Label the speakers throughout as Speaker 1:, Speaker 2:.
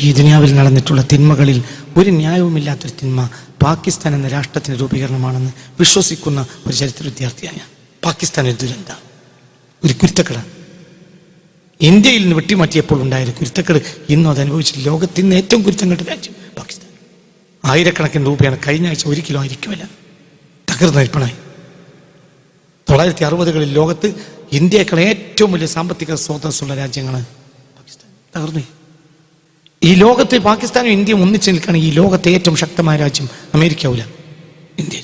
Speaker 1: ഈ ദുനിയാവിൽ നടന്നിട്ടുള്ള തിന്മകളിൽ ഒരു ന്യായവുമില്ലാത്തൊരു തിന്മ പാകിസ്ഥാൻ എന്ന രാഷ്ട്രത്തിന് രൂപീകരണമാണെന്ന് വിശ്വസിക്കുന്ന ഒരു ചരിത്ര വിദ്യാർത്ഥിയാണ്. പാകിസ്ഥാൻ ഒരു ദുരന്ത, ഒരു കുരുത്തക്കേടാണ്. ഇന്ത്യയിൽ നിന്ന് വെട്ടിമാറ്റിയപ്പോൾ ഉണ്ടായ കുരുത്തക്കേട് ഇന്നും അത് അനുഭവിച്ചിട്ട് ലോകത്തിന് ഏറ്റവും കുരുത്തം കെട്ട രാജ്യം പാകിസ്ഥാൻ. 1000 രൂപയാണ് കഴിഞ്ഞ ആഴ്ച 1 കിലോ അരിക്കുമല്ല തകർന്ന വിൽപ്പനായി. 1960-കളിൽ ലോകത്ത് ഇന്ത്യയേക്കാൾ ഏറ്റവും വലിയ സാമ്പത്തിക സ്രോതസ്സുള്ള രാജ്യങ്ങളാണ് പാകിസ്ഥാൻ. തകർന്നു. ഈ ലോകത്ത് പാകിസ്ഥാനും ഇന്ത്യയും ഒന്നിച്ചു നിൽക്കുകയാണ്. ഈ ലോകത്തെ ഏറ്റവും ശക്തമായ രാജ്യം അമേരിക്ക ആവില്ല, ഇന്ത്യ.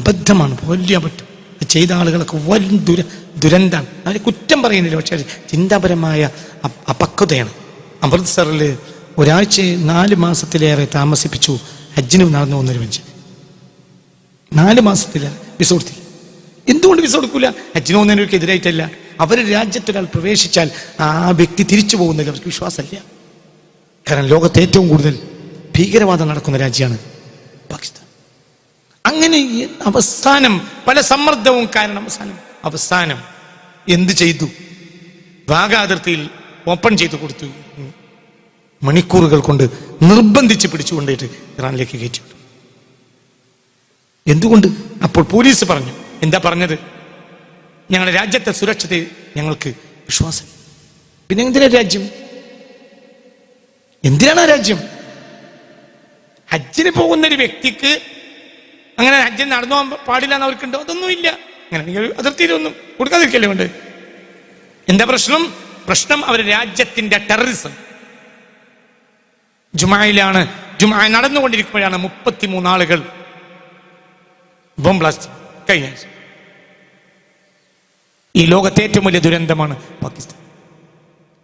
Speaker 1: അബദ്ധമാണ്, വലിയ അബദ്ധം. ചെയ്ത ആളുകളൊക്കെ വലിയ ദുരന്താണ്. അവരെ കുറ്റം പറയുന്നില്ല, പക്ഷേ ചിന്താപരമായ അപക്വതയാണ്. അമൃത്സറിൽ ഒരാഴ്ച 4 മാസത്തിലേറെ താമസിപ്പിച്ചു ഹജ്ജിന് നടന്നു വന്നൊരു മനുഷ്യൻ. 4 മാസത്തിലേറെ വിസ കൊടുത്തില്ല. എന്തുകൊണ്ട് വിസ കൊടുക്കൂല? ഹജ്ജിന് പോകുന്നതിനൊക്കെ എതിരായിട്ടല്ല. അവരുടെ രാജ്യത്തൊരാൾ പ്രവേശിച്ചാൽ ആ വ്യക്തി തിരിച്ചു പോകുന്നതിൽ അവർക്ക് വിശ്വാസമില്ല. കാരണം ലോകത്തെ ഏറ്റവും കൂടുതൽ ഭീകരവാദം നടക്കുന്ന രാജ്യമാണ് പാകിസ്ഥാൻ. അങ്ങനെ അവസാനം പല സമ്മർദ്ദവും കാരണം അവസാനം എന്ത് ചെയ്തു? വാഗാ അതിർത്തിയിൽ ഓപ്പൺ ചെയ്ത് കൊടുത്തു. മണിക്കൂറുകൾ കൊണ്ട് നിർബന്ധിച്ച് പിടിച്ചുകൊണ്ടിട്ട് ഇറാനിലേക്ക് കയറ്റിവിട്ടു. എന്തുകൊണ്ട്? അപ്പോൾ പോലീസ് പറഞ്ഞു. എന്താ പറഞ്ഞത്? ഞങ്ങളുടെ രാജ്യത്തെ സുരക്ഷത്തെ ഞങ്ങൾക്ക് വിശ്വാസം. പിന്നെ എന്തിനാ രാജ്യം? എന്തിനാണ് ആ രാജ്യം? ഹജ്ജിന് പോകുന്ന ഒരു വ്യക്തിക്ക് അങ്ങനെ ഹജ്ജിന് നടന്നു പോകാൻ പാടില്ല എന്ന് അവർക്കുണ്ടോ? അതൊന്നുമില്ല. അങ്ങനെ അതിർത്തിയിലൊന്നും കൊടുക്കാതിരിക്കല്ലേ കൊണ്ട്. എന്താ പ്രശ്നം? അവരുടെ രാജ്യത്തിന്റെ ടെററിസം. ജുമായിലാണ്, ജുമാ നടന്നുകൊണ്ടിരിക്കുമ്പോഴാണ് 33 ആളുകൾ ബോംബ് ബ്ലാസ്റ്റ് കഴിഞ്ഞ ആഴ്ച. ഈ ലോകത്തെ ഏറ്റവും വലിയ ദുരന്തമാണ് പാകിസ്ഥാൻ.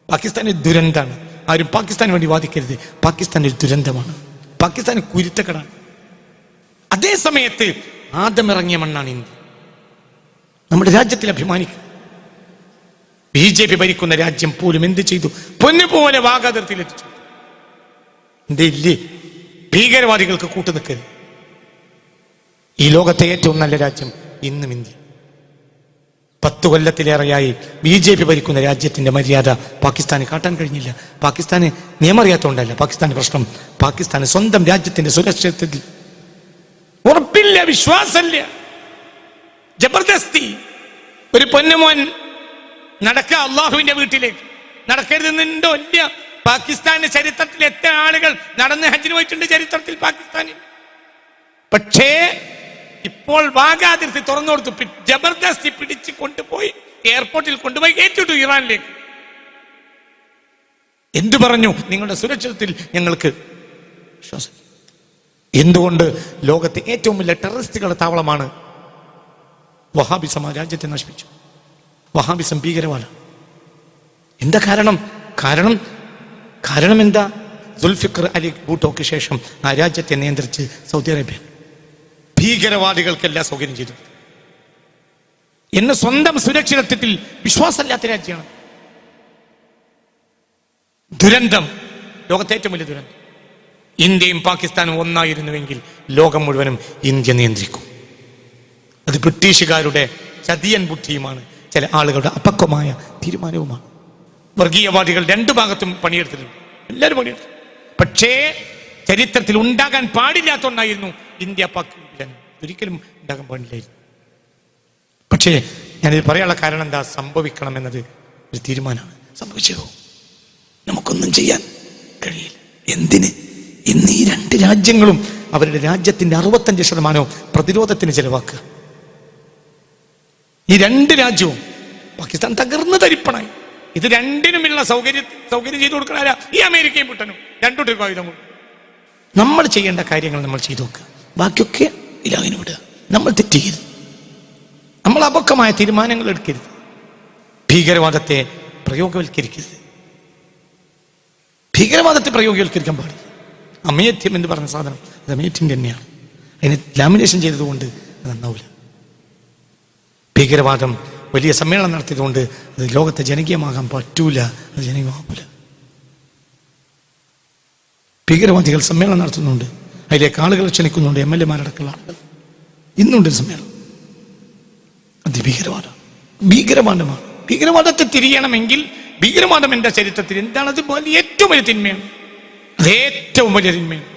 Speaker 1: പാകിസ്ഥാൻ ദുരന്തമാണ്. ആരും പാകിസ്ഥാന് വേണ്ടി വാദിക്കരുത്. പാകിസ്ഥാൻ ഒരു ദുരന്തമാണ്. പാകിസ്ഥാൻ കുരുത്തക്കേടാണ്. അതേ സമയത്ത് ആദമിറങ്ങിയ മണ്ണാണ് ഇന്ത്യ. നമ്മുടെ രാജ്യത്തിൽ അഭിമാനിക്കും. BJP ഭരിക്കുന്ന രാജ്യം പോലും എന്ത് ചെയ്തു? പൊന്നുപോലെ വാഗാതിർത്തിയിലെത്തിച്ചു. എന്തേ? ഭീകരവാദികൾക്ക് കൂട്ടുനിൽക്കരുത്. ഈ ലോകത്തെ ഏറ്റവും നല്ല രാജ്യം ഇന്നും ഇന്ത്യ. 10 കൊല്ലത്തിലേറെയായി BJP ഭരിക്കുന്ന രാജ്യത്തിന്റെ മര്യാദ പാകിസ്ഥാന് കാട്ടാൻ കഴിഞ്ഞില്ല. പാകിസ്ഥാന് നിയമം അറിയാത്തതുകൊണ്ടല്ല പാകിസ്ഥാന് പ്രശ്നം. പാകിസ്ഥാന് സ്വന്തം രാജ്യത്തിന്റെ സുരക്ഷിതത്വത്തിൽ ഉറപ്പില്ല, വിശ്വാസമില്ല. ജബർദസ്തി. ഒരു പൊന്നുമോൻ നടക്കുക അള്ളാഹുവിന്റെ വീട്ടിലേക്ക്, നടക്കരുതെന്നുണ്ടോ? ഇല്ല. പാകിസ്ഥാന്റെ ചരിത്രത്തിൽ എത്ര ആളുകൾ നടന്ന് ഹജ്ജിന് പോയിട്ടുണ്ട് ചരിത്രത്തിൽ പാകിസ്ഥാനിൽ. പക്ഷേ ഇപ്പോൾ വാഗാതിർത്തി തുറന്നു കൊടുത്തു. ജബർദസ്തി പിടിച്ച് കൊണ്ടുപോയി എയർപോർട്ടിൽ കൊണ്ടുപോയി കയറ്റിട്ടു ഇറാനിലേക്ക്. എന്തു പറഞ്ഞു? നിങ്ങളുടെ സുരക്ഷിതത്തിൽ ഞങ്ങൾക്ക് വിശ്വാസം. എന്തുകൊണ്ട്? ലോകത്തെ ഏറ്റവും വലിയ ടെററിസ്റ്റുകളുടെ താവളമാണ് വഹാബിസം. ആ രാജ്യത്തെ നശിപ്പിച്ചു. വഹാബിസം ഭീകരവാദം. എന്താ കാരണം? കാരണം എന്താ? സുൽഫിക്കർ അലി ഭൂട്ടോക്ക് ശേഷം ആ രാജ്യത്തെ നിയന്ത്രിച്ച് സൗദി അറേബ്യ ഭീകരവാദികൾക്കെല്ലാം സൗകര്യം ചെയ്തു. എന്നെ സ്വന്തം സുരക്ഷിതത്വത്തിൽ വിശ്വാസമില്ലാത്ത രാജ്യമാണ്. ദുരന്തം, ലോകത്തെ ഏറ്റവും വലിയ ദുരന്തം. ഇന്ത്യയും പാകിസ്ഥാനും ഒന്നായിരുന്നുവെങ്കിൽ ലോകം മുഴുവനും ഇന്ത്യ നിയന്ത്രിക്കും. അത് ബ്രിട്ടീഷുകാരുടെ ചതിയൻ ബുദ്ധിയുമാണ്, ചില ആളുകളുടെ അപക്വമായ തീരുമാനവുമാണ്. വർഗീയവാദികൾ 2 ഭാഗത്തും പണിയെടുത്തിട്ടുണ്ട്, എല്ലാവരും പണിയെടുത്തു. പക്ഷേ ചരിത്രത്തിൽ ഉണ്ടാകാൻ പാടില്ലാത്തതുകൊണ്ടായിരുന്നു ഇന്ത്യ പാക്. ഒരിക്കലും ഉണ്ടാകാൻ പാടില്ലായിരുന്നു. പക്ഷേ ഞാനിത് പറയാനുള്ള കാരണം എന്താ? സംഭവിക്കണം എന്നത് ഒരു തീരുമാനമാണ്. സംഭവിച്ചോ? നമുക്കൊന്നും ചെയ്യാൻ കഴിയില്ല. എന്തിന്? ഇന്ന് ഈ 2 രാജ്യങ്ങളും അവരുടെ രാജ്യത്തിന്റെ 65% പ്രതിരോധത്തിന് ചെലവാക്കുക. ഈ 2 രാജ്യവും പാകിസ്ഥാൻ തകർന്ന് തരിപ്പണായി. ഇത് രണ്ടിനുമുള്ള സൗകര്യം ചെയ്തു കൊടുക്കണ ഈ അമേരിക്കയും ബ്രിട്ടനും. 2 ആയുധം കൊണ്ട് നമ്മൾ ചെയ്യേണ്ട കാര്യങ്ങൾ നമ്മൾ ചെയ്തു നോക്കുക. ബാക്കിയൊക്കെ ഇലാഹിന് വിടുക. നമ്മൾ തെറ്റെയ്യരുത്. നമ്മൾ അപക്വമായ തീരുമാനങ്ങൾ എടുക്കരുത്. ഭീകരവാദത്തെ പ്രയോഗവൽക്കരിക്കരുത്. ഭീകരവാദത്തെ പ്രയോഗവൽക്കരിക്കാൻ പാടില്ല. അമേധ്യം എന്ന് പറഞ്ഞ സാധനം അത് അമേധ്യം തന്നെയാണ്. അതിന് ലാമിനേഷൻ ചെയ്തതുകൊണ്ട് അത് നന്നാവില്ല. ഭീകരവാദം വലിയ സമ്മേളനം നടത്തിയതുകൊണ്ട് അത് ലോകത്തെ ജനകീയമാകാൻ പറ്റൂല. അത് ജനകീയമാകൂല. ഭീകരവാദികൾ സമ്മേളനം നടത്തുന്നുണ്ട്, അതിലേക്ക് ആളുകൾ ക്ഷണിക്കുന്നുണ്ട്, MLA-മാരടക്കമുള്ള ആളുകൾ. ഇന്നുണ്ട് സമ്മേളനം. അത് ഭീകരവാദമാണ്. ഭീകരവാദത്തെ തിരിയണമെങ്കിൽ ഭീകരവാദം എന്റെ ചരിത്രത്തിൽ എന്താണത്? ഏറ്റവും വലിയ തിന്മയാണ്. അത് ഏറ്റവും വലിയ തിന്മയാണ്.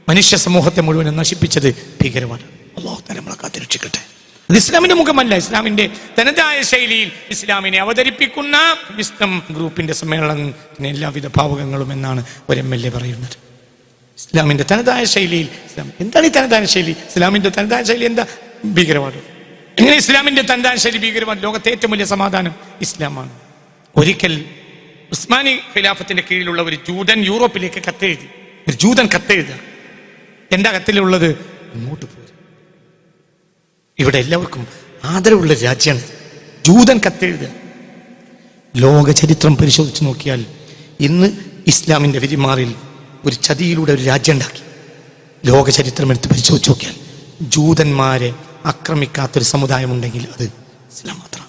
Speaker 1: മനുഷ്യ സമൂഹത്തെ മുഴുവൻ നശിപ്പിച്ചത് ഭീകരവാദം. അല്ലാഹു തആല നമ്മളെ കാത്തുരക്ഷിക്കട്ടെ. അത് ഇസ്ലാമിന്റെ മുഖമല്ല. ഇസ്ലാമിന്റെ തനതായ ശൈലിയിൽ ഇസ്ലാമിനെ അവതരിപ്പിക്കുന്ന വിസ്ഡം ഗ്രൂപ്പിന്റെ സമ്മേളനത്തിന് എല്ലാവിധ ഭാവുകങ്ങളും എന്നാണ് ഒരു MLA പറയുന്നത്. ഇസ്ലാമിന്റെ തനതായ ശൈലിയിൽ ഇസ്ലാം എന്താണ്? ഈ തനതായ ശൈലി, ഇസ്ലാമിന്റെ തനതായ ശൈലി എന്താ? ഭീകരവാദം. എങ്ങനെ ഇസ്ലാമിന്റെ തനതായ ശൈലി ഭീകരവാദം? ലോകത്തെ ഏറ്റവും വലിയ സമാധാനം ഇസ്ലാമാണ്. ഒരിക്കൽ ഉസ്മാനി ഖിലാഫത്തിന്റെ കീഴിലുള്ള ഒരു ജൂതൻ യൂറോപ്പിലേക്ക് കത്തെഴുതി. ഒരു ജൂതൻ കത്തെഴുതുക. എന്താ കത്തിലുള്ളത്? ഇങ്ങോട്ട് പോയി. ഇവിടെ എല്ലാവർക്കും ആദരവുള്ള രാജ്യമാണ്. ജൂതൻ കത്തെഴുതുക. ലോക ചരിത്രം പരിശോധിച്ച് നോക്കിയാൽ ഇന്ന് ഇസ്ലാമിന്റെ വിരിമാറിൽ ഒരു ചതിയിലൂടെ ഒരു രാജ്യം ഉണ്ടാക്കി. ലോക ചരിത്രം എടുത്ത് പരിശോധിച്ച് നോക്കിയാൽ ജൂതന്മാരെ ആക്രമിക്കാത്തൊരു സമുദായം ഉണ്ടെങ്കിൽ അത് ഇസ്ലാം മാത്രം.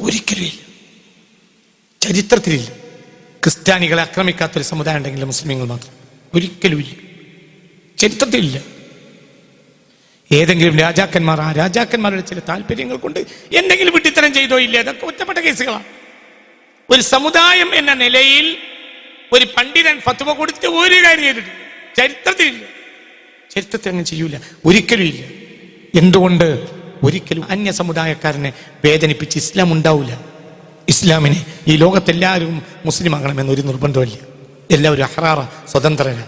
Speaker 1: ഒരിക്കലും ഇല്ല, ചരിത്രത്തിലില്ല. ക്രിസ്ത്യാനികളെ ആക്രമിക്കാത്തൊരു സമുദായം ഉണ്ടെങ്കിൽ മുസ്ലിങ്ങൾ മാത്രം. ഒരിക്കലും ഇല്ല, ചരിത്രത്തിലില്ല. ഏതെങ്കിലും രാജാക്കന്മാർ ആ രാജാക്കന്മാരുടെ ചില താല്പര്യങ്ങൾ കൊണ്ട് എന്തെങ്കിലും വിഡ്ഢിത്തരം ചെയ്തോ ഇല്ല, അതൊക്കെ ഒറ്റപ്പെട്ട കേസുകളാണ്. ഒരു സമുദായം എന്ന നിലയിൽ ഒരു പണ്ഡിതൻ ഫത്വ കൊടുത്ത് ഒരു കാര്യം ചെയ്തിട്ടില്ല, ചരിത്രത്തിലില്ല. ചരിത്രത്തിൽ അങ്ങനെ ചെയ്യൂല, ഒരിക്കലും ഇല്ല. എന്തുകൊണ്ട്? ഒരിക്കലും അന്യ സമുദായക്കാരനെ വേദനിപ്പിച്ച് ഇസ്ലാം ഉണ്ടാവില്ല. ഇസ്ലാമിനെ ഈ ലോകത്തെല്ലാവരും മുസ്ലിം ആകണമെന്നൊരു നിർബന്ധമില്ല. എല്ലാവരും അഹ്റാറ, സ്വതന്ത്രരാണ്.